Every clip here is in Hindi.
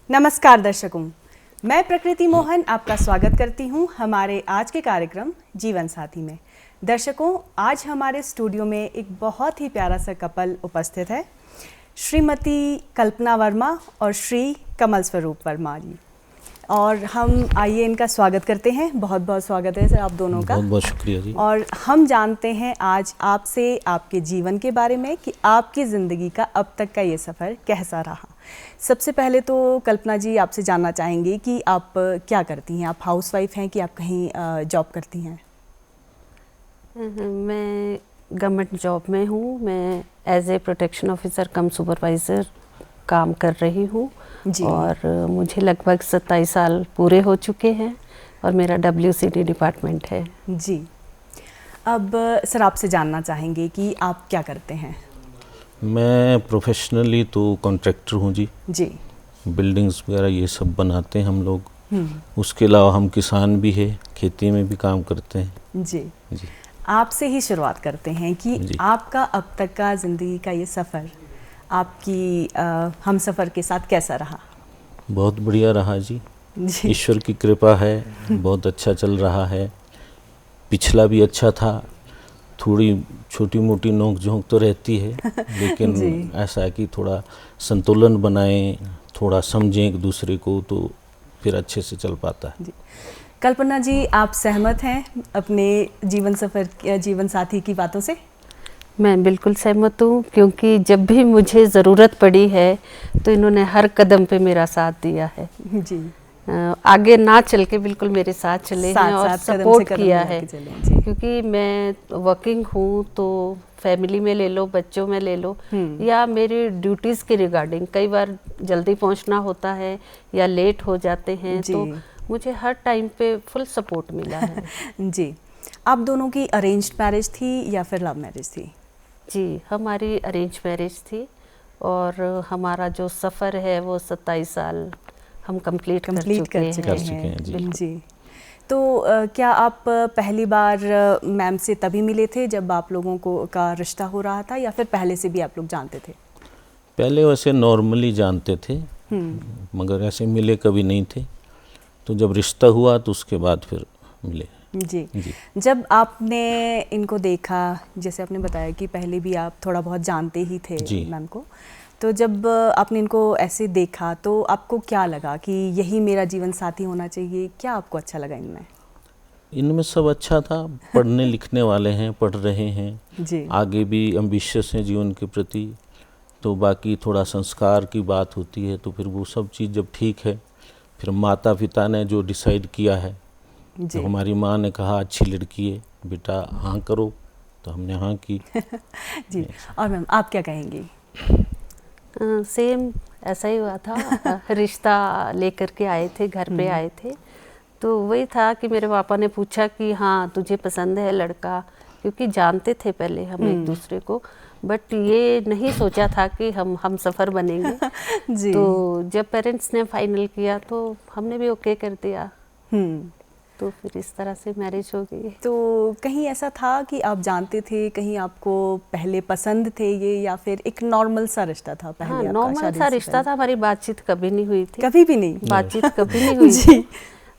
नमस्कार दर्शकों, मैं प्रकृति मोहन आपका स्वागत करती हूं हमारे आज के कार्यक्रम जीवन साथी में। दर्शकों, आज हमारे स्टूडियो में एक बहुत ही प्यारा सा कपल उपस्थित है, श्रीमती कल्पना वर्मा और श्री कमल स्वरूप वर्मा जी। और हम आइए इनका स्वागत करते हैं। बहुत बहुत स्वागत है सर आप दोनों का। बहुत बहुत शुक्रिया जी। और हम जानते हैं आज आपसे आपके जीवन के बारे में कि आपकी ज़िंदगी का अब तक का ये सफ़र कैसा रहा। सबसे पहले तो कल्पना जी आपसे जानना चाहेंगे कि आप क्या करती हैं, आप हाउसवाइफ हैं कि आप कहीं जॉब करती हैं? मैं गवर्नमेंट जॉब में हूँ। मैं as a protection officer cum supervisor काम कर रही हूँ और मुझे लगभग 27 साल पूरे हो चुके हैं और मेरा WCD डिपार्टमेंट है जी। अब सर आपसे जानना चाहेंगे कि आप क्या करते हैं? मैं प्रोफेशनली तो कॉन्ट्रैक्टर हूँ जी। बिल्डिंग्स वगैरह ये सब बनाते हैं हम लोग। उसके अलावा हम किसान भी है, खेती में भी काम करते हैं जी। आपसे ही शुरुआत करते हैं कि आपका अब तक का ज़िंदगी का ये सफ़र आपकी हम सफ़र के साथ कैसा रहा? बहुत बढ़िया रहा जी। ईश्वर की कृपा है, बहुत अच्छा चल रहा है। पिछला भी अच्छा था, थोड़ी छोटी मोटी नोक झोंक तो रहती है लेकिन ऐसा है कि थोड़ा संतुलन बनाएं, थोड़ा समझें एक दूसरे को तो फिर अच्छे से चल पाता है। कल्पना जी, आप सहमत हैं अपने जीवन साथी की बातों से? मैं बिल्कुल सहमत हूँ, क्योंकि जब भी मुझे ज़रूरत पड़ी है तो इन्होंने हर कदम पे मेरा साथ दिया है जी। आगे ना चल के बिल्कुल मेरे साथ चले हैं और सपोर्ट किया है, क्योंकि मैं वर्किंग हूँ तो फैमिली में ले लो, बच्चों में ले लो या मेरी ड्यूटीज़ के रिगार्डिंग कई बार जल्दी पहुँचना होता है या लेट हो जाते हैं तो मुझे हर टाइम पे फुल सपोर्ट मिला है जी। आप दोनों की अरेंज्ड मैरिज थी या फिर लव मैरिज थी? जी, हमारी अरेंज मैरिज थी और हमारा जो सफ़र है वो 27 साल हम कंप्लीट कर चुके हैं जी। तो क्या आप पहली बार मैम से तभी मिले थे जब आप लोगों को का रिश्ता हो रहा था या फिर पहले से भी आप लोग जानते थे? पहले वैसे नॉर्मली जानते थे मगर ऐसे मिले कभी नहीं थे, तो जब रिश्ता हुआ तो उसके बाद फिर मिले जी। जब आपने इनको देखा, जैसे आपने बताया कि पहले भी आप थोड़ा बहुत जानते ही थे मैम को, तो जब आपने इनको ऐसे देखा तो आपको क्या लगा कि यही मेरा जीवन साथी होना चाहिए? क्या आपको अच्छा लगा इनमें? इनमें सब अच्छा था, पढ़ने लिखने वाले हैं, पढ़ रहे हैं जी। आगे भी एम्बिशियस हैं जीवन के प्रति, तो बाकी थोड़ा संस्कार की बात होती है तो फिर वो सब चीज़ जब ठीक है, फिर माता पिता ने जो डिसाइड किया है, तो हमारी माँ ने कहा अच्छी लड़की है बेटा, हाँ करो, तो हमने हाँ की जी। और मैम आप क्या कहेंगी? सेम ऐसा ही हुआ था। रिश्ता लेकर के आए थे, घर पे आए थे, तो वही था कि मेरे पापा ने पूछा कि हाँ तुझे पसंद है लड़का, क्योंकि जानते थे पहले हम एक दूसरे को, बट ये नहीं सोचा था कि हम सफ़र बनेंगे जी। तो जब पेरेंट्स ने फाइनल किया तो हमने भी ओके कर दिया, तो फिर इस तरह से मैरिज हो गई। तो कहीं ऐसा था कि आप जानते थे, कहीं आपको पहले पसंद थे ये, या फिर एक नॉर्मल सा रिश्ता था पहले? हाँ, नॉर्मल सा रिश्ता था, हमारी बातचीत कभी नहीं हुई थी। कभी भी नहीं? बातचीत कभी नहीं हुई थी।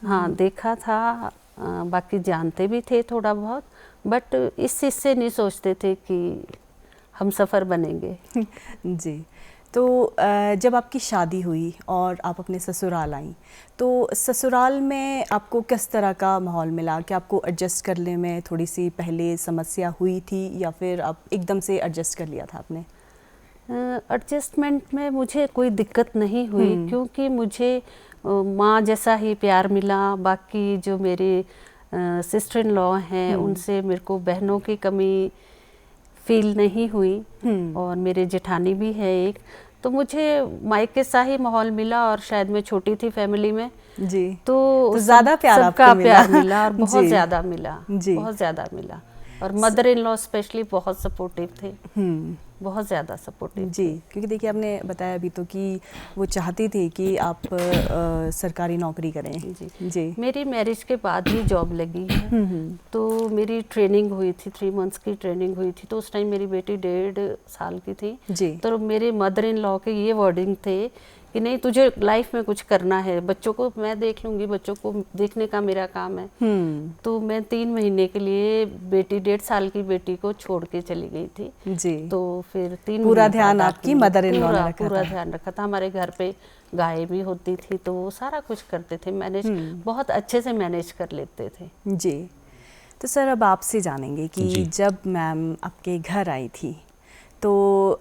हाँ, देखा था, बाकी जानते भी थे थोड़ा बहुत, बट इस चीज़ से नहीं सोचते थे कि हम सफ़र बनेंगे जी। तो जब आपकी शादी हुई और आप अपने ससुराल आईं, तो ससुराल में आपको किस तरह का माहौल मिला? क्या आपको एडजस्ट करने में थोड़ी सी पहले समस्या हुई थी या फिर आप एकदम से एडजस्ट कर लिया था आपने? एडजस्टमेंट में मुझे कोई दिक्कत नहीं हुई, क्योंकि मुझे माँ जैसा ही प्यार मिला। बाकी जो मेरे सिस्टर इन लॉ हैं उनसे मेरे को बहनों की कमी फील नहीं हुई, और मेरे जेठानी भी है एक, तो मुझे मायके सा ही माहौल मिला। और शायद मैं छोटी थी फैमिली में जी, तो ज़्यादा प्यार सबका प्यार मिला और बहुत ज़्यादा मिला, बहुत ज़्यादा मिला। और मदर इन लॉ स्पेशली बहुत सपोर्टिव थे, बहुत ज़्यादा सपोर्टिव जी। क्योंकि देखिए आपने बताया अभी तो कि वो चाहती थी कि आप सरकारी नौकरी करें। जी। मेरी मैरिज के बाद ही जॉब लगी है, तो मेरी ट्रेनिंग हुई थी, 3 मंथ्स की ट्रेनिंग हुई थी, तो उस टाइम मेरी बेटी 1.5 साल की थी जी। तो मेरे मदर इन लॉ के ये वर्डिंग थे कि नहीं तुझे लाइफ में कुछ करना है, बच्चों को मैं देख लूंगी, बच्चों को देखने का मेरा काम है। तो मैं 3 महीने के लिए बेटी 1.5 साल की बेटी को छोड़ के चली गई थी जी। तो फिर 3 पूरा ध्यान आपकी मदर इन लॉ ने रखा था? पूरा ध्यान रखा था। हमारे घर पे गाय भी होती थी तो वो सारा कुछ करते थे, मैनेज बहुत अच्छे से मैनेज कर लेते थे। जी। तो सर अब आपसे जानेंगे कि जब मैम आपके घर आई थी तो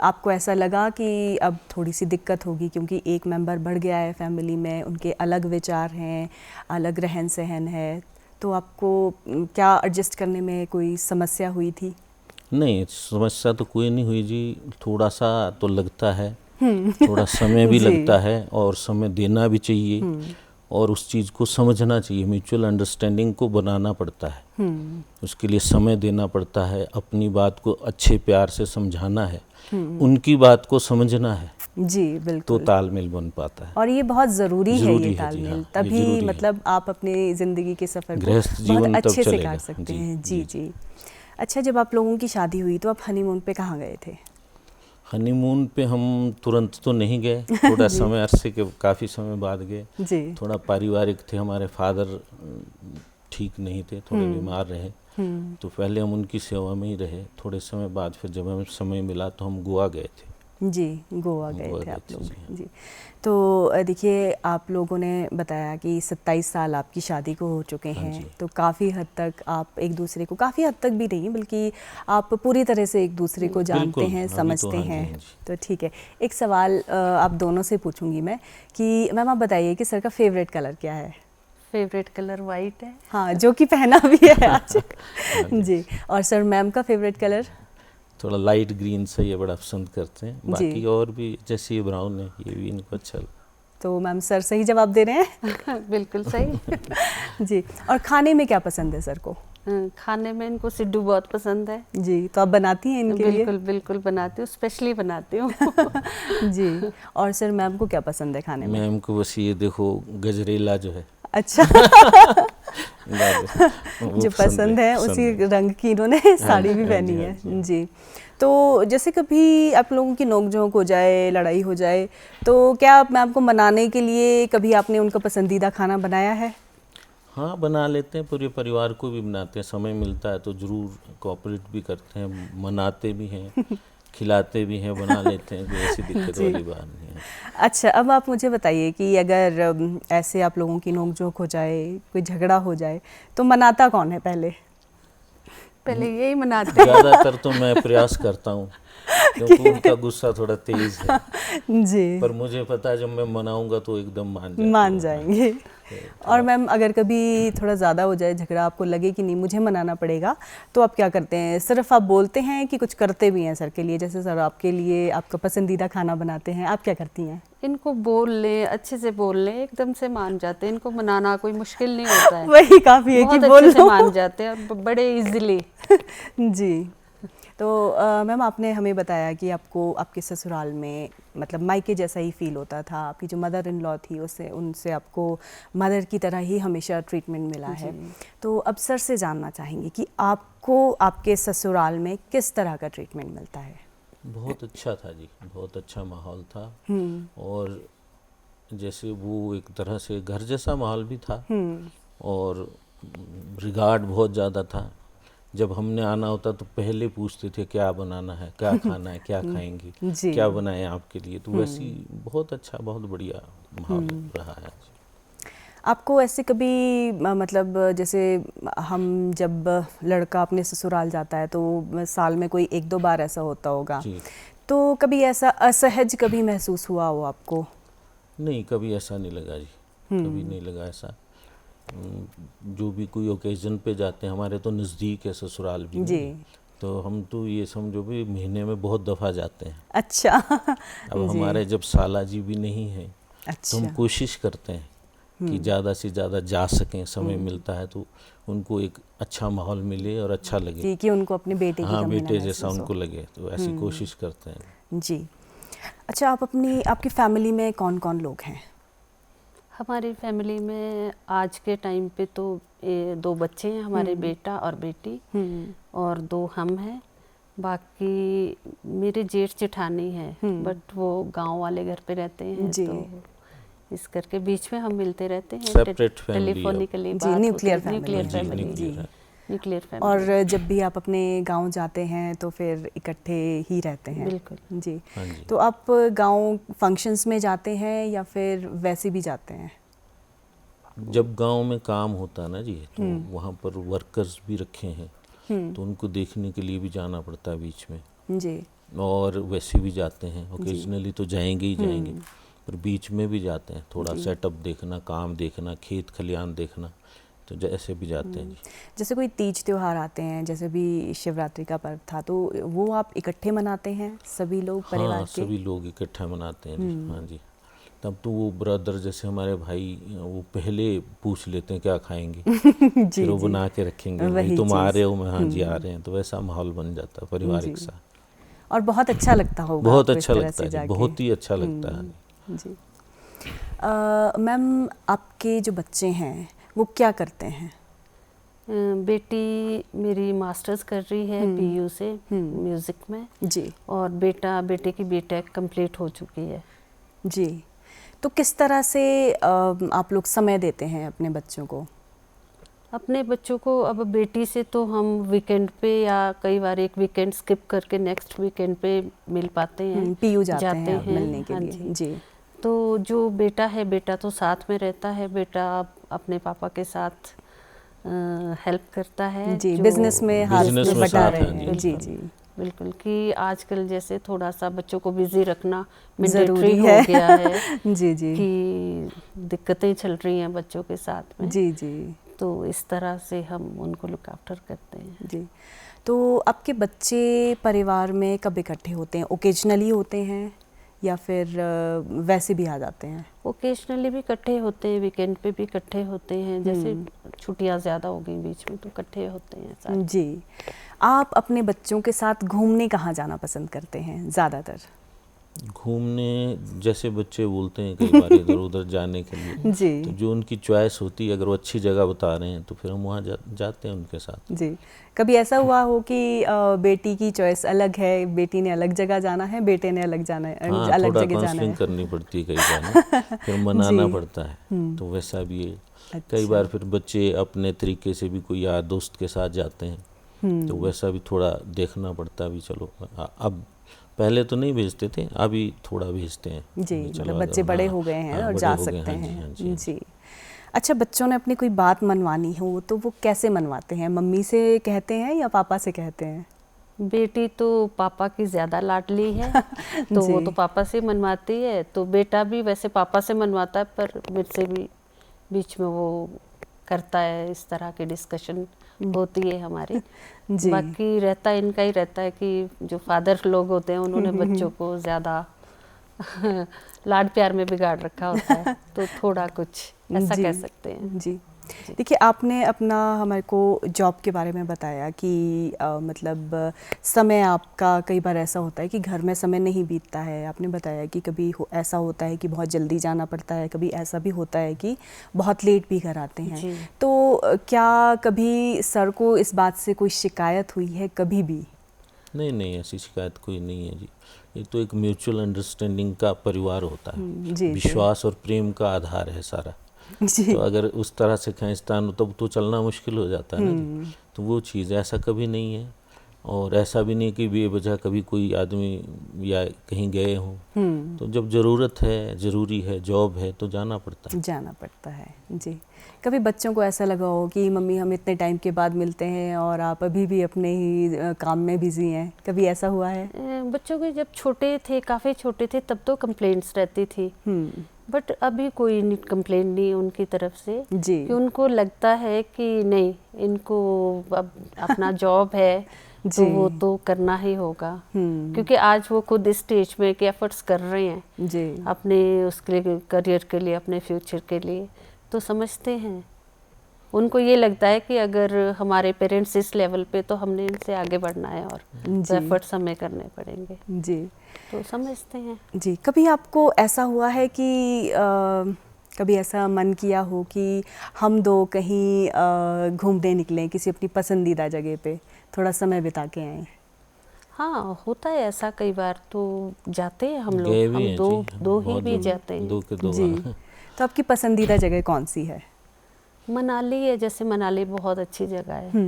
आपको ऐसा लगा कि अब थोड़ी सी दिक्कत होगी क्योंकि एक मेंबर बढ़ गया है फैमिली में, उनके अलग विचार हैं, अलग रहन सहन है, तो आपको क्या एडजस्ट करने में कोई समस्या हुई थी? नहीं, समस्या तो कोई नहीं हुई जी। थोड़ा सा तो लगता है, थोड़ा समय भी लगता है और समय देना भी चाहिए और उस चीज़ को समझना चाहिए। म्यूचुअल अंडरस्टैंडिंग को बनाना पड़ता है, उसके लिए समय देना पड़ता है, अपनी बात को अच्छे प्यार से समझाना है, उनकी बात को समझना है। जी बिल्कुल। तो तालमेल बन पाता है और ये बहुत ज़रूरी है ये है तालमेल, हाँ, तभी मतलब आप अपनी ज़िंदगी के सफ़र को गृहस्थ जीवन बहुत अच्छे तब से चलेगा। कर सकते हैं। जी जी। अच्छा, जब आप लोगों की शादी हुई तो आप हनीमून पे कहाँ गए थे? हनीमून पे हम तुरंत तो नहीं गए, थोड़ा समय अरसे के काफ़ी समय बाद गए। जी। थोड़ा पारिवारिक थे, हमारे फादर ठीक नहीं थे, थोड़े बीमार रहे, तो पहले हम उनकी सेवा में ही रहे। थोड़े समय बाद फिर जब हमें समय मिला तो हम गोवा गए थे। जी, गोवा गए थे आप लोग। जी। तो देखिए, आप लोगों ने बताया कि 27 साल आपकी शादी को हो चुके हैं, तो काफ़ी हद तक आप एक दूसरे को, काफ़ी हद तक भी नहीं बल्कि आप पूरी तरह से एक दूसरे को जानते हैं, समझते हैं। तो ठीक है, एक सवाल आप दोनों से पूछूंगी मैं कि मैम आप बताइए कि सर का फेवरेट कलर क्या है? फेवरेट कलर वाइट है। हाँ, जो कि पहना भी है आज। जी। और सर मैम का फेवरेट कलर? थोड़ा लाइट ग्रीन से ये बड़ा पसंद करते हैं, बाकी और भी जैसे ये ब्राउन है ये भी इनको अच्छा लगता है। तो मैम सर सही जवाब दे रहे हैं। बिल्कुल सही। जी। और खाने में क्या पसंद है सर को? खाने में इनको सिड्डू बहुत पसंद है। जी, तो आप बनाती हैं इनके लिए? बिल्कुल बिल्कुल बनाती हूँ, स्पेशली बनाती हूँ। जी। और सर मैम को क्या पसंद है खाने में? मैम को बस ये देखो गजरेला जो है। अच्छा। जो पसंद है उसी रंग की इन्होंने साड़ी भी पहनी है। जी। तो जैसे कभी आप लोगों की नोक-झोंक हो जाए, लड़ाई हो जाए, तो क्या आप मैम को मनाने के लिए कभी आपने उनका पसंदीदा खाना बनाया है? हाँ, बना लेते हैं, पूरे परिवार को भी बनाते हैं, समय मिलता है तो ज़रूर कोऑपरेट भी करते हैं, मनाते भी हैं, खिलाते भी हैं, बना लेते हैं, कोई ऐसी दिक्कत वाली बात नहीं है। अच्छा, अब आप मुझे बताइए कि अगर ऐसे आप लोगों की नोक-झोंक हो जाए, कोई झगड़ा हो जाए, तो मनाता कौन है पहले? पहले यही मनाते हैं। ज़्यादातर तो मैं प्रयास करता हूँ क्योंकि उनका गुस्सा थोड़ा तेज है। जी। पर मुझे पता है जब मैं मनाऊंगा तो एकदम मान जाएंगे। और मैम अगर कभी थोड़ा ज़्यादा हो जाए झगड़ा, आपको लगे कि नहीं मुझे मनाना पड़ेगा, तो आप क्या करते हैं? सिर्फ आप बोलते हैं कि कुछ करते भी हैं सर के लिए? जैसे सर आपके लिए आपका पसंदीदा खाना बनाते हैं, आप क्या करती हैं? इनको बोल ले, अच्छे से बोल ले, एकदम से मान जाते हैं। इनको मनाना कोई मुश्किल नहीं होता है। वही काफ़ी है कि बोल अच्छे से मान जाते हैं बड़े इजीली। जी। तो मैम आपने हमें बताया कि आपको आपके ससुराल में मतलब मायके जैसा ही फील होता था, आपकी जो मदर इन लॉ थी उससे उनसे आपको मदर की तरह ही हमेशा ट्रीटमेंट मिला है। तो अब सर से जानना चाहेंगे कि आपको आपके ससुराल में किस तरह का ट्रीटमेंट मिलता है? बहुत अच्छा था जी, बहुत अच्छा माहौल था और जैसे वो एक तरह से घर जैसा माहौल भी था और रिगार्ड बहुत ज़्यादा था। जब हमने आना होता तो पहले पूछते थे क्या बनाना है, क्या खाना है, क्या खाएंगी, क्या बनाएं आपके लिए। तो वैसी बहुत अच्छा, बहुत बढ़िया माहौल रहा है। आपको ऐसे कभी मतलब जैसे हम जब लड़का अपने ससुराल जाता है तो साल में कोई 1-2 बार ऐसा होता होगा, तो कभी ऐसा असहज कभी महसूस हुआ हो आपको? नहीं, कभी ऐसा नहीं लगा जी, कभी नहीं लगा ऐसा। जो भी कोई ओकेजन पे जाते हैं, हमारे तो नज़दीक है ससुराल भी जी, तो हम तो ये समझो भी महीने में बहुत दफ़ा जाते हैं। अच्छा। अब हमारे जब साला जी भी नहीं है तो हम कोशिश करते हैं कि ज़्यादा से ज़्यादा जा सकें, समय मिलता है तो उनको एक अच्छा माहौल मिले और अच्छा लगे कि उनको अपने बेटे की हाँ बेटे जैसा उनको लगे, तो ऐसी कोशिश करते हैं जी। अच्छा, आप आपकी फैमिली में कौन कौन लोग हैं? हमारी फैमिली में आज के टाइम पे तो 2 बच्चे हैं हमारे, बेटा और बेटी, और 2 हम हैं बाकी मेरे जेठ जेठानी है, बट वो गांव वाले घर पे रहते हैं, तो इस करके बीच में हम मिलते रहते हैं, सेपरेट फैमिली टेलीफोनिकली जी, न्यूक्लियर फैमिली जी। Nuclear family. और जब भी आप अपने गांव जाते हैं तो फिर इकट्ठे ही रहते हैं? बिल्कुल जी। हाँ जी। तो आप गांव फंक्शंस में जाते हैं या फिर वैसे भी जाते हैं? जब गांव में काम होता है ना जी, तो वहाँ पर वर्कर्स भी रखे हैं, तो उनको देखने के लिए भी जाना पड़ता है बीच में जी। और वैसे भी जाते हैं, ओकेजनली तो जाएंगे ही जाएंगे, पर बीच में भी जाते हैं, थोड़ा सेटअप देखना, काम देखना, खेत खलियान देखना, तो जैसे भी जाते हैं जी। जैसे कोई तीज त्योहार आते हैं, जैसे भी शिवरात्रि का पर्व था, तो वो आप इकट्ठे मनाते हैं सभी लोग परिवार के? सभी लोग इकट्ठा मनाते हैं जी। हाँ जी। तब तो वो ब्रदर जैसे हमारे भाई, वो पहले पूछ लेते हैं क्या खाएंगे फिर वो बना के रखेंगे, भाई तुम आ रहे हो? मैं हाँ जी आ रहे हैं, तो वैसा माहौल बन जाता है पारिवारिक सा। और बहुत अच्छा लगता होगा? बहुत अच्छा लगता है, बहुत ही अच्छा लगता है जी। मैम, आपके जो बच्चे हैं वो क्या करते हैं? बेटी मेरी मास्टर्स कर रही है पीयू से म्यूज़िक में जी, और बेटे की बीटेक कंप्लीट हो चुकी है जी। तो किस तरह से आप लोग समय देते हैं अपने बच्चों को? अपने बच्चों को अब बेटी से तो हम वीकेंड पे या कई बार एक वीकेंड स्किप करके नेक्स्ट वीकेंड पे मिल पाते हैं, पीयू जाते हैं मिलने के लिए। जी। तो जो बेटा है, बेटा तो साथ में रहता है, बेटा अपने पापा के साथ हेल्प करता है जी, बिजनेस में हाथ में बटा रहे हैं। जी जी बिल्कुल, कि आजकल जैसे थोड़ा सा बच्चों को बिजी रखना मैंडेटरी हो गया है जी जी, कि दिक्कतें चल रही हैं बच्चों के साथ में। जी जी। तो इस तरह से हम उनको लुक आफ्टर करते हैं जी। तो आपके बच्चे परिवार में कब इकट्ठे होते हैं? ओकेजनली होते हैं या फिर वैसे भी आ जाते हैं? ओकेजनली भी इकट्ठे होते हैं, वीकेंड पे भी इकट्ठे होते हैं, जैसे छुट्टियां ज़्यादा हो गई बीच में तो इकट्ठे होते हैं सारे। जी। आप अपने बच्चों के साथ घूमने कहाँ जाना पसंद करते हैं ज़्यादातर? घूमने जैसे बच्चे बोलते हैं कई बार इधर उधर जाने के लिए जी, तो जो उनकी चॉइस होती है, अगर वो अच्छी जगह बता रहे हैं तो फिर हम वहाँ जाते हैं उनके साथ। जी। कभी ऐसा हुआ हो कि बेटी की चॉइस अलग है, बेटी ने अलग जगह जाना है, बेटे ने अलग जाना है, हाँ, अलग थोड़ा जगह जाना है? काउंसलिंग करनी पड़ती है कई बार फिर मनाना पड़ता है, तो वैसा भी है। अच्छा। कई बार फिर बच्चे अपने तरीके से भी कोई यार दोस्त के साथ जाते हैं, तो वैसा भी थोड़ा देखना पड़ता है। भी चलो, अब पहले तो नहीं भेजते थे, अभी थोड़ा भेजते हैं जी, मतलब बच्चे बड़े हो गए हैं और जा सकते हैं। जी। अच्छा, बच्चों ने अपनी कोई बात मनवानी हो तो वो कैसे मनवाते हैं? मम्मी से कहते हैं या पापा से कहते हैं? बेटी तो पापा की ज़्यादा लाडली है तो वो तो पापा से मनवाती है, तो बेटा भी वैसे पापा से मनवाता है, पर मेरे से भी बीच में वो करता है, इस तरह की डिस्कशन होती है हमारी। बाकी रहता है इनका ही रहता है कि जो फादर लोग होते हैं उन्होंने बच्चों को ज़्यादा लाड प्यार में बिगाड़ रखा होता है, तो थोड़ा कुछ ऐसा कह सकते हैं। जी। देखिए, आपने अपना हमारे को जॉब के बारे में बताया कि मतलब समय आपका कई बार ऐसा होता है कि घर में समय नहीं बीतता है। आपने बताया कि कभी ऐसा होता है कि बहुत जल्दी जाना पड़ता है, कभी ऐसा भी होता है कि बहुत लेट भी घर आते हैं। तो क्या कभी सर को इस बात से कोई शिकायत हुई है कभी भी? नहीं, ऐसी शिकायत कोई नहीं है जी। ये तो एक म्यूचुअल अंडरस्टैंडिंग का परिवार होता है, विश्वास और प्रेम का आधार है सारा। तो अगर उस तरह से खींचतान हो तब तो चलना मुश्किल हो जाता है ना जी। तो वो चीज़ ऐसा कभी नहीं है, और ऐसा भी नहीं कि बेवजह कभी कोई आदमी या कहीं गए हों, तो जब ज़रूरत है, ज़रूरी है, जॉब है तो जाना पड़ता है। जी। कभी बच्चों को ऐसा लगा हो कि मम्मी हम इतने टाइम के बाद मिलते हैं और आप अभी भी अपने ही काम में बिजी हैं, कभी ऐसा हुआ है? बच्चों के जब छोटे थे, काफ़ी छोटे थे, तब तो कंप्लेंट्स रहती थी, बट अभी कोई कंप्लेंट नहीं उनकी तरफ से जी। कि उनको लगता है कि नहीं, इनको अब अपना जॉब है तो वो तो करना ही होगा, क्योंकि आज वो खुद इस स्टेज में के एफर्ट्स कर रहे हैं जी, अपने उसके लिए, करियर के लिए, अपने फ्यूचर के लिए, तो समझते हैं। उनको ये लगता है कि अगर हमारे पेरेंट्स इस लेवल पे तो हमने इनसे आगे बढ़ना है और तो एफर्ट्स हमें करने पड़ेंगे जी, तो समझते हैं। जी। कभी आपको ऐसा हुआ है कि कभी ऐसा मन किया हो कि हम दो कहीं घूमने निकलें किसी अपनी पसंदीदा जगह पे, थोड़ा समय बिता के आएं? हाँ होता है ऐसा, कई बार तो जाते हैं हम गए लोग, भी हम हैं दो जी, दो ही बहुत भी जगह, जाते हैं। दो के दो जी। बार। तो आपकी पसंदीदा जगह कौन सी है? मनाली है, जैसे मनाली बहुत अच्छी जगह है।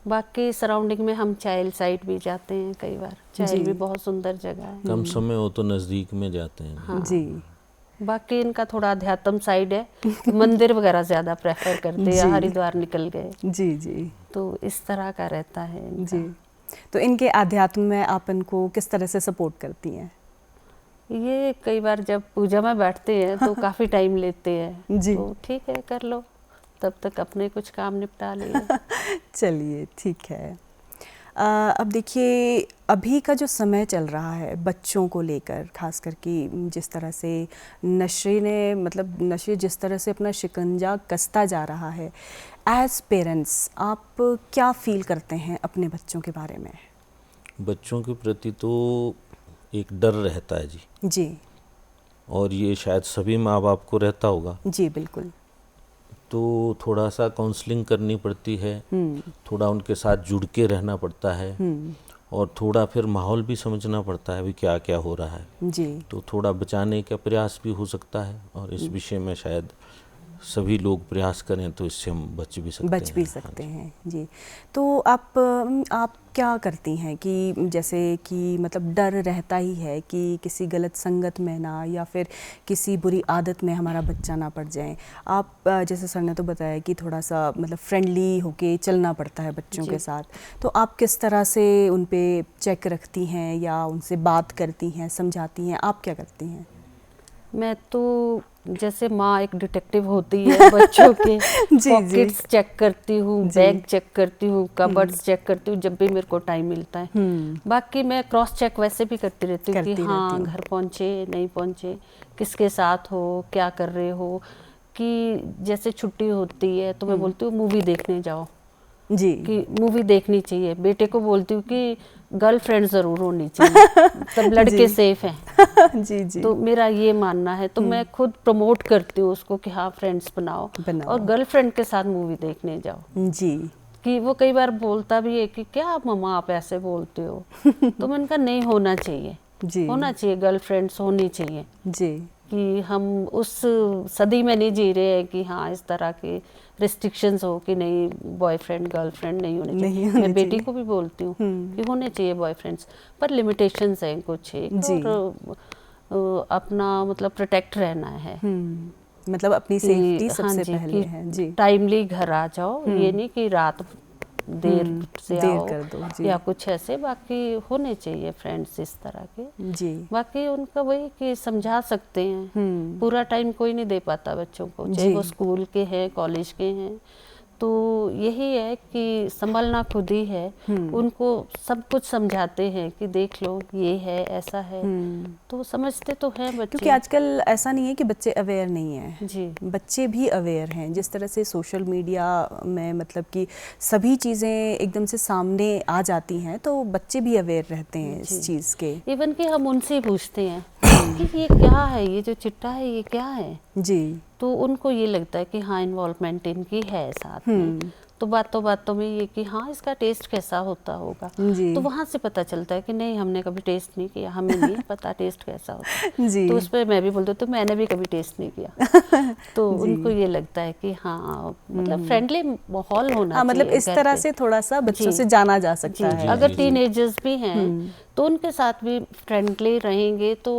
बाकी सराउंडिंग में हम चाइल साइड भी जाते हैं कई बार, चाइल जी। भी बहुत सुंदर जगह है। कम समय हो तो नज़दीक में जाते हैं। हाँ। जी। बाकी इनका थोड़ा अध्यात्म साइड है, मंदिर वगैरह ज़्यादा प्रेफर करते हैं, जी। हरिद्वार निकल गए, जी जी तो इस तरह का रहता है इनका। जी। तो इनके आध्यात्म में आप इनको किस तरह से सपोर्ट करती हैं? ये कई बार जब पूजा में बैठते हैं तो काफ़ी टाइम लेते हैं, जी। तो ठीक है कर लो, तब तक अपने कुछ काम निपटा लिए। चलिए ठीक है। अब देखिए अभी का जो समय चल रहा है बच्चों को लेकर, खास करके जिस तरह से नशे ने मतलब नशे जिस तरह से अपना शिकंजा कसता जा रहा है, एज पेरेंट्स आप क्या फील करते हैं अपने बच्चों के बारे में? बच्चों के प्रति तो एक डर रहता है जी, जी और ये शायद सभी माँ बाप को रहता होगा। जी बिल्कुल। तो थोड़ा सा काउंसलिंग करनी पड़ती है, थोड़ा उनके साथ जुड़ के रहना पड़ता है, और थोड़ा फिर माहौल भी समझना पड़ता है भी क्या क्या हो रहा है। जी। तो थोड़ा बचाने का प्रयास भी हो सकता है, और इस विषय में शायद सभी लोग प्रयास करें तो इससे हम बच भी सकते हैं। हैं जी। तो आप क्या करती हैं कि जैसे कि मतलब डर रहता ही है कि किसी गलत संगत में ना, या फिर किसी बुरी आदत में हमारा बच्चा ना पड़ जाए। आप जैसे सर ने तो बताया कि थोड़ा सा मतलब फ्रेंडली होके चलना पड़ता है बच्चों के साथ, तो आप किस तरह से उन पे चेक रखती हैं या उनसे बात करती हैं, समझाती हैं, आप क्या करती हैं? मैं तो जैसे माँ एक डिटेक्टिव होती है, बच्चों के पॉकेट्स चेक करती हूँ, बैग चेक करती हूँ, कबर्ड्स चेक करती हूँ जब भी मेरे को टाइम मिलता है। बाकी मैं क्रॉस चेक वैसे भी करती रहती हूँ कि हाँ घर पहुँचे नहीं पहुँचे, किसके साथ हो, क्या कर रहे हो। कि जैसे छुट्टी होती है तो मैं बोलती हूँ मूवी देखने जाओ जी, कि मूवी देखनी चाहिए। बेटे को बोलती हूँ कि गर्लफ्रेंड ज़रूर होनी चाहिए, तब लड़के सेफ हैं। जी जी। तो मेरा ये मानना है, तो मैं खुद प्रमोट करती हूँ उसको कि हाँ फ्रेंड्स बनाओ और गर्लफ्रेंड के साथ मूवी देखने जाओ। जी। कि वो कई बार बोलता भी है कि क्या मम्मा आप ऐसे बोलते हो, तो मैंने कहा नहीं होना चाहिए, होना चाहिए, गर्लफ्रेंड्स होनी चाहिए जी। कि हम उस सदी में नहीं जी रहे हैं कि हाँ इस तरह के रिस्ट्रिक्शंस हो कि नहीं बॉयफ्रेंड गर्लफ्रेंड नहीं होने चाहिए। मैं बेटी को भी बोलती हूँ कि होने चाहिए बॉयफ्रेंड्स, पर लिमिटेशंस हैं कुछ एक, और अपना मतलब प्रोटेक्ट रहना है, मतलब अपनी सेफ्टी सबसे पहले है जी। टाइमली घर आ जाओ, ये नहीं कि रात देर से आओ कर दो जी। या कुछ ऐसे। बाकी होने चाहिए फ्रेंड्स इस तरह के जी। बाकी उनका वही कि समझा सकते हैं, पूरा टाइम कोई नहीं दे पाता बच्चों को, चाहे वो स्कूल के हैं कॉलेज के हैं। तो यही है कि संभलना खुद ही है, उनको सब कुछ समझाते हैं कि देख लो ये है ऐसा है, तो समझते तो हैं बच्चे। क्योंकि आजकल ऐसा नहीं है कि बच्चे अवेयर नहीं हैं जी, बच्चे भी अवेयर हैं। जिस तरह से सोशल मीडिया में मतलब कि सभी चीज़ें एकदम से सामने आ जाती हैं, तो बच्चे भी अवेयर रहते हैं इस चीज़ के। इवन कि हम उनसे पूछते हैं कि ये क्या है, ये जो चिट्टा है ये क्या है जी, तो उनको ये लगता है कि हाँ इन्वॉल्वमेंट इनकी है साथ में, तो बातों में ये कि हाँ इसका टेस्ट कैसा होता होगा, तो वहाँ से पता चलता है कि नहीं हमने कभी टेस्ट नहीं किया, हमें नहीं पता टेस्ट कैसा होता है। तो उस पर मैं भी बोलती हूँ तो मैंने भी कभी टेस्ट नहीं किया, तो उनको ये लगता है कि हाँ मतलब फ्रेंडली माहौल होना चाहिए। मतलब इस तरह से थोड़ा सा बच्चों से जाना जा सकता है। अगर टीनेजर्स भी हैं तो उनके साथ भी फ्रेंडली रहेंगे तो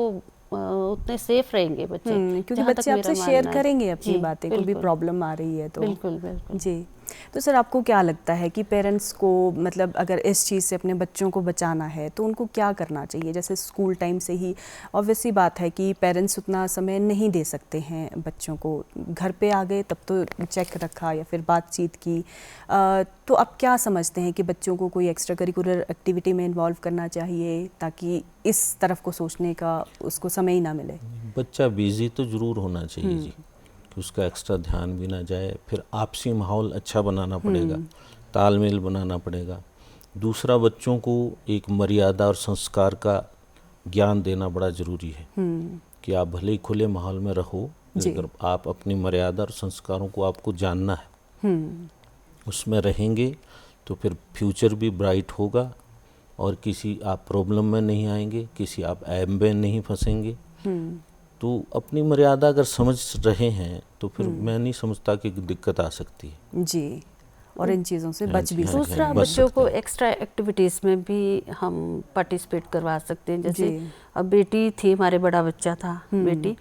उतने सेफ रहेंगे बच्चे, क्योंकि बच्चे आपसे शेयर करेंगे अपनी बातें, कोई भी प्रॉब्लम आ रही है तो। बिल्कुल बिल्कुल जी। तो सर आपको क्या लगता है कि पेरेंट्स को मतलब अगर इस चीज़ से अपने बच्चों को बचाना है तो उनको क्या करना चाहिए? जैसे स्कूल टाइम से ही ऑब्वियस सी बात है कि पेरेंट्स उतना समय नहीं दे सकते हैं बच्चों को, घर पे आ गए तब तो चेक रखा या फिर बातचीत की, तो आप क्या समझते हैं कि बच्चों को कोई एक्स्ट्रा करिकुलर एक्टिविटी में इन्वॉल्व करना चाहिए ताकि इस तरफ को सोचने का उसको समय ही ना मिले? बच्चा बिजी तो ज़रूर होना चाहिए जी, कि उसका एक्स्ट्रा ध्यान भी ना जाए। फिर आपसी माहौल अच्छा बनाना पड़ेगा, तालमेल बनाना पड़ेगा। दूसरा, बच्चों को एक मर्यादा और संस्कार का ज्ञान देना बड़ा ज़रूरी है कि आप भले ही खुले माहौल में रहो, अगर आप अपनी मर्यादा और संस्कारों को आपको जानना है, उसमें रहेंगे तो फिर फ्यूचर भी ब्राइट होगा और किसी आप प्रॉब्लम में नहीं आएंगे, किसी आप ऐब में नहीं फंसेंगे। तो अपनी मर्यादा अगर समझ रहे हैं तो फिर मैं नहीं समझता कि दिक्कत आ सकती है जी, और इन चीज़ों से बच भी सकते हैं। दूसरा, बच्चों को एक्स्ट्रा एक्टिविटीज़ में भी हम पार्टिसिपेट करवा सकते हैं। जैसे अब बेटी थी, हमारे बड़ा बच्चा था बेटी,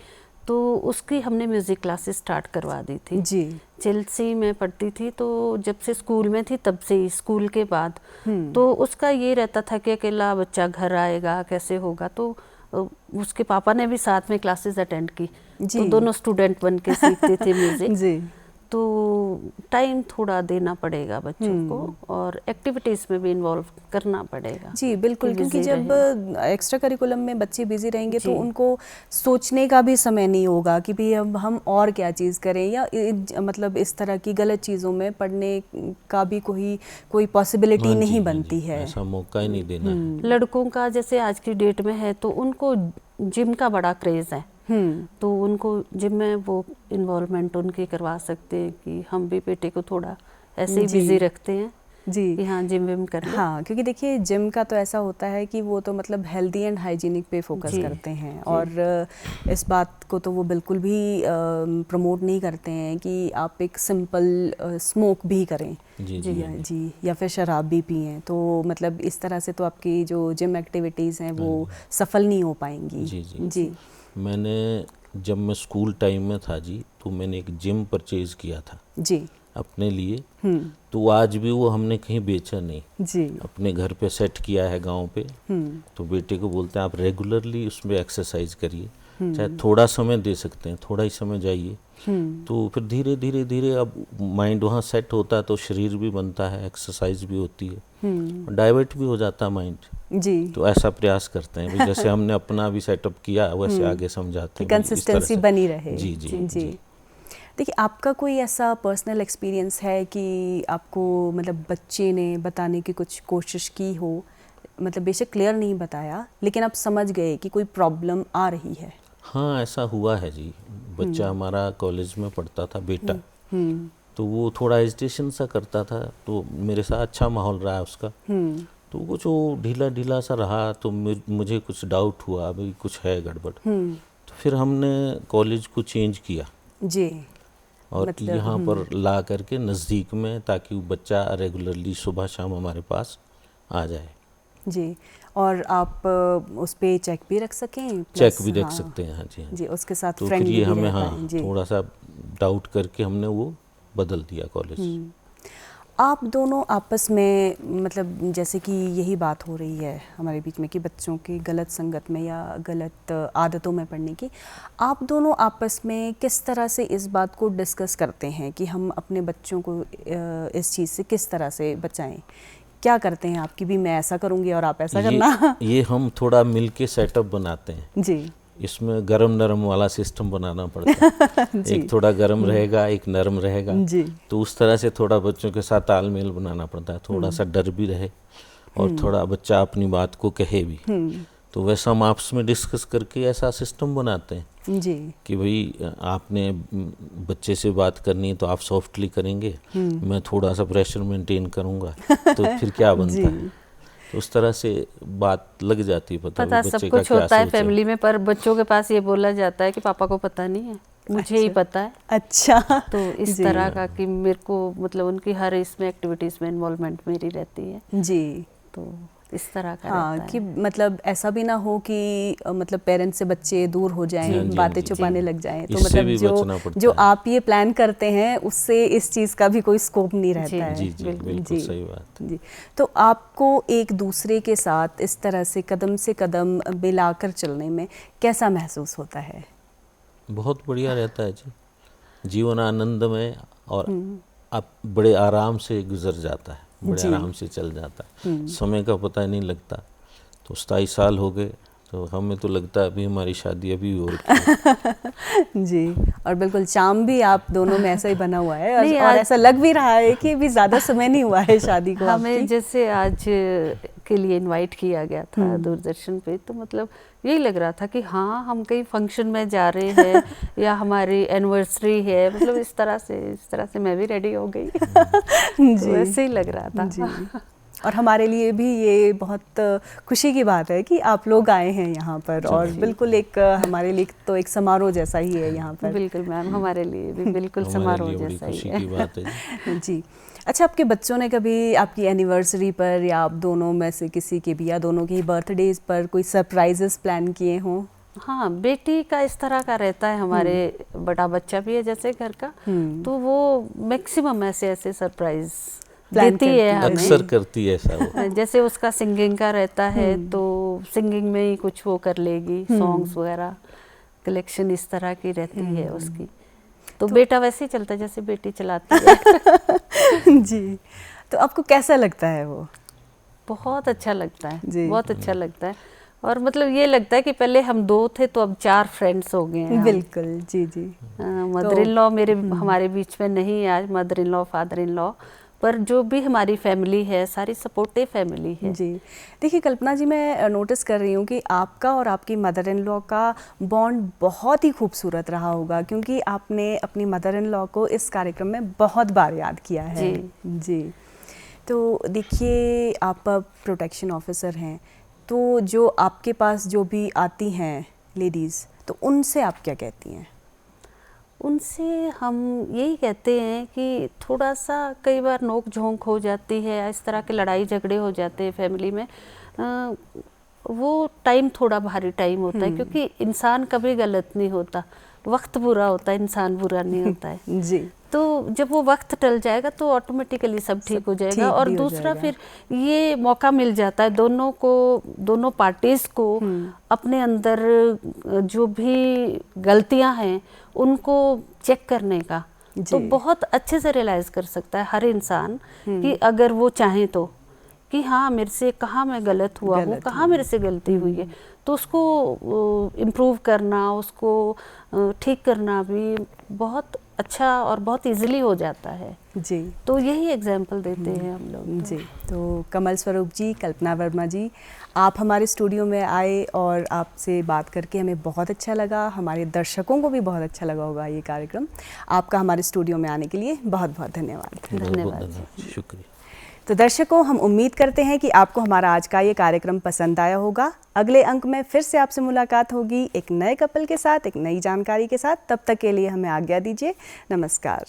तो उसकी हमने म्यूज़िक क्लासेस स्टार्ट करवा दी थी जी। चेल्सी में पढ़ती थी, तो जब से स्कूल में थी तब से ही, स्कूल के बाद तो उसका ये रहता था कि अकेला बच्चा घर आएगा कैसे होगा, तो उसके पापा ने भी साथ में क्लासेस अटेंड की, तो दोनों स्टूडेंट बन के सीखते थे म्यूज़िक जी। तो टाइम थोड़ा देना पड़ेगा बच्चों को और एक्टिविटीज़ में भी इन्वॉल्व करना पड़ेगा जी। बिल्कुल, क्योंकि जब एक्स्ट्रा करिकुलम में बच्चे बिजी रहेंगे तो उनको सोचने का भी समय नहीं होगा कि भाई अब हम और क्या चीज़ करें, या मतलब इस तरह की गलत चीज़ों में पढ़ने का भी कोई पॉसिबिलिटी नहीं बनती है, ऐसा मौका ही नहीं देना। लड़कों का जैसे आज की डेट में है तो उनको जिम का बड़ा क्रेज़ है, तो उनको जिम में वो इन्वॉल्वमेंट उनकी करवा सकते हैं कि हम भी बेटे को थोड़ा ऐसे ही बिजी रखते हैं जी कि हाँ जिम विम कर ले। हाँ, क्योंकि देखिए जिम का तो ऐसा होता है कि वो तो मतलब हेल्दी एंड हाइजीनिक पे फोकस करते हैं, और इस बात को तो वो बिल्कुल भी प्रमोट नहीं करते हैं कि आप एक सिंपल स्मोक भी करें जी या फिर शराब भी पिएं, तो मतलब इस तरह से तो आपकी जो जिम एक्टिविटीज़ हैं वो सफल नहीं हो पाएंगी जी। मैंने जब मैं स्कूल टाइम में था जी, तो मैंने एक जिम परचेज किया था जी अपने लिए, तो आज भी वो हमने कहीं बेचा नहीं जी, अपने घर पे सेट किया है गांव पे। तो बेटे को बोलते हैं आप रेगुलरली उसमें एक्सरसाइज करिए, चाहे थोड़ा समय दे सकते हैं, थोड़ा ही समय जाइए, तो फिर धीरे धीरे धीरे अब माइंड वहाँ सेट होता है, तो शरीर भी बनता है, एक्सरसाइज भी होती है, डाइवर्ट भी हो जाता है माइंड जी। तो ऐसा प्रयास करते हैं जैसे हमने अपना भी सेटअप किया वैसे आगे समझाते हैं, कंसिस्टेंसी बनी रहे जी जी जी। देखिए, आपका कोई ऐसा पर्सनल एक्सपीरियंस है कि आपको मतलब बच्चे ने बताने की कुछ कोशिश की हो, मतलब बेशक क्लियर नहीं बताया लेकिन आप समझ गए कि कोई प्रॉब्लम आ रही है? हाँ, ऐसा हुआ है जी। बच्चा हमारा कॉलेज में पढ़ता था, बेटा, तो वो थोड़ा एजिटेशन सा करता था, तो मेरे साथ अच्छा माहौल रहा है उसका, तो कुछ वो ढीला ढीला सा रहा, तो मुझे कुछ डाउट हुआ अभी कुछ है गड़बड़, तो फिर हमने कॉलेज को चेंज किया जी, और मतलब, यहाँ पर ला करके नज़दीक में, ताकि वो बच्चा रेगुलरली सुबह शाम हमारे पास आ जाए जी। और आप उस पे चेक भी रख सकें, चेक भी रख सकते हैं हाँ जी, हाँ जी, उसके साथ तो फ्रेंड फिर ये हमें हाँ थोड़ा सा डाउट करके हमने वो बदल दिया कॉलेज। आप दोनों आपस में मतलब जैसे कि यही बात हो रही है हमारे बीच में कि बच्चों की गलत संगत में या गलत आदतों में पड़ने की, आप दोनों आपस में किस तरह से इस बात को डिस्कस करते हैं कि हम अपने बच्चों को इस चीज़ से किस तरह से बचाएं? क्या करते हैं आपकी भी मैं ऐसा करूँगी और आप ऐसा करना? ये हम थोड़ा मिल के सेटअप बनाते हैं जी। इसमें गरम नरम वाला सिस्टम बनाना पड़ता है एक थोड़ा गरम रहेगा, एक नरम रहेगा जी। तो उस तरह से थोड़ा बच्चों के साथ तालमेल बनाना पड़ता है, थोड़ा सा डर भी रहे और थोड़ा बच्चा अपनी बात को कहे भी, तो वैसा हम आपस में डिस्कस करके ऐसा सिस्टम बनाते हैं जी कि भाई आपने बच्चे से बात करनी है तो आप सॉफ्टली करेंगे, मैं थोड़ा सा प्रेशर मेंटेन करूँगा, तो फिर क्या बनता है, तो उस तरह से बात लग जाती है, पता सब कुछ होता है फैमिली में, पर बच्चों के पास ये बोला जाता है कि पापा को पता नहीं है, मुझे ही पता है। अच्छा, तो इस तरह का कि मेरे को मतलब उनकी हर इसमें एक्टिविटीज़ में इन्वॉल्वमेंट मेरी रहती है जी, तो इस तरह का हाँ कि मतलब ऐसा भी ना हो कि मतलब पेरेंट्स से बच्चे दूर हो जाएं, बातें छुपाने लग जाएं, तो मतलब जो आप ये प्लान करते हैं उससे इस चीज़ का भी कोई स्कोप नहीं रहता है। जी, बिल्कुल सही बात जी। तो आपको एक दूसरे के साथ इस तरह से कदम से कदम मिलाकर चलने में कैसा महसूस होता है? बहुत बढ़िया रहता है जी, जीवन आनंदमय और आप बड़े आराम से गुजर जाता है, बड़े आराम से चल जाता है, समय का पता नहीं लगता। तो 27 साल हो गए, तो हमें तो लगता है अभी हमारी शादी अभी और जी, और बिल्कुल चाम भी आप दोनों में ऐसा ही बना हुआ है और ऐसा लग भी रहा है कि अभी ज़्यादा समय नहीं हुआ है शादी को। हमें जैसे आज के लिए इनवाइट किया गया था दूरदर्शन पे, तो मतलब यही लग रहा था कि हाँ हम कहीं फंक्शन में जा रहे हैं या हमारी एनिवर्सरी है, मतलब इस तरह से मैं भी रेडी हो गई तो ऐसे ही लग रहा था जी। और हमारे लिए भी ये बहुत खुशी की बात है कि आप लोग आए हैं यहाँ पर, और बिल्कुल एक हमारे लिए तो एक समारोह जैसा ही है यहाँ पर। बिल्कुल मैम, हमारे लिए भी बिल्कुल समारोह जैसा ही है। की बात है जी। अच्छा, आपके बच्चों ने कभी आपकी एनिवर्सरी पर या आप दोनों में से किसी के भी या दोनों की बर्थडेज पर कोई सरप्राइजेस प्लान किए हों? हाँ, बेटी का इस तरह का रहता है, हमारे बड़ा बच्चा भी है जैसे घर का, तो वो मैक्सिमम ऐसे सरप्राइज देती है हमें, अक्सर करती है ऐसा वो। जैसे उसका सिंगिंग का रहता है तो सिंगिंग में ही कुछ वो कर लेगी, सॉन्ग्स वगैरह कलेक्शन इस तरह की रहती है उसकी। तो बेटा वैसे ही चलता है जैसे बेटी चलाती है। जी। तो आपको कैसा लगता है वो? बहुत अच्छा लगता है जी। बहुत अच्छा लगता है, और मतलब ये लगता है कि पहले हम 2 थे तो अब 4 फ्रेंड्स हो गए हैं। बिल्कुल, जी जी। मदर इन लॉ मेरे हमारे बीच में नहीं आज, mother in law father in law, पर जो भी हमारी फैमिली है सारी सपोर्टिव फैमिली है। जी। देखिए कल्पना जी, मैं नोटिस कर रही हूँ कि आपका और आपकी मदर इन लॉ का बॉन्ड बहुत ही खूबसूरत रहा होगा, क्योंकि आपने अपनी मदर इन लॉ को इस कार्यक्रम में बहुत बार याद किया है। जी जी। तो देखिए, आप प्रोटेक्शन ऑफिसर हैं, तो जो आपके पास जो भी आती हैं लेडीज़, तो उनसे आप क्या कहती हैं? उनसे हम यही कहते हैं कि थोड़ा सा कई बार नोक झोंक हो जाती है, इस तरह के लड़ाई झगड़े हो जाते हैं फैमिली में, वो टाइम थोड़ा भारी टाइम होता है, क्योंकि इंसान कभी गलत नहीं होता, वक्त बुरा होता है, इंसान बुरा नहीं होता है। जी। तो जब वो वक्त टल जाएगा तो ऑटोमेटिकली सब ठीक हो जाएगा। और दूसरा फिर ये मौका मिल जाता है दोनों को, दोनों पार्टीज को अपने अंदर जो भी गलतियां हैं उनको चेक करने का, तो बहुत अच्छे से रियलाइज कर सकता है हर इंसान कि अगर वो चाहे तो, कि हाँ मेरे से कहाँ मैं गलत हुआ हूँ, कहाँ मेरे से गलती हुई है, तो उसको इम्प्रूव करना, उसको ठीक करना भी बहुत अच्छा और बहुत इजीली हो जाता है। जी। तो यही एग्जाम्पल देते हैं हम लोग। जी। तो कमल स्वरूप जी, कल्पना वर्मा जी, आप हमारे स्टूडियो में आए और आपसे बात करके हमें बहुत अच्छा लगा, हमारे दर्शकों को भी बहुत अच्छा लगा होगा ये कार्यक्रम। आपका हमारे स्टूडियो में आने के लिए बहुत बहुत धन्यवाद। धन्यवाद, शुक्रिया। तो दर्शकों, हम उम्मीद करते हैं कि आपको हमारा आज का ये कार्यक्रम पसंद आया होगा। अगले अंक में फिर से आपसे मुलाकात होगी एक नए कपल के साथ, एक नई जानकारी के साथ। तब तक के लिए हमें आज्ञा दीजिए। नमस्कार।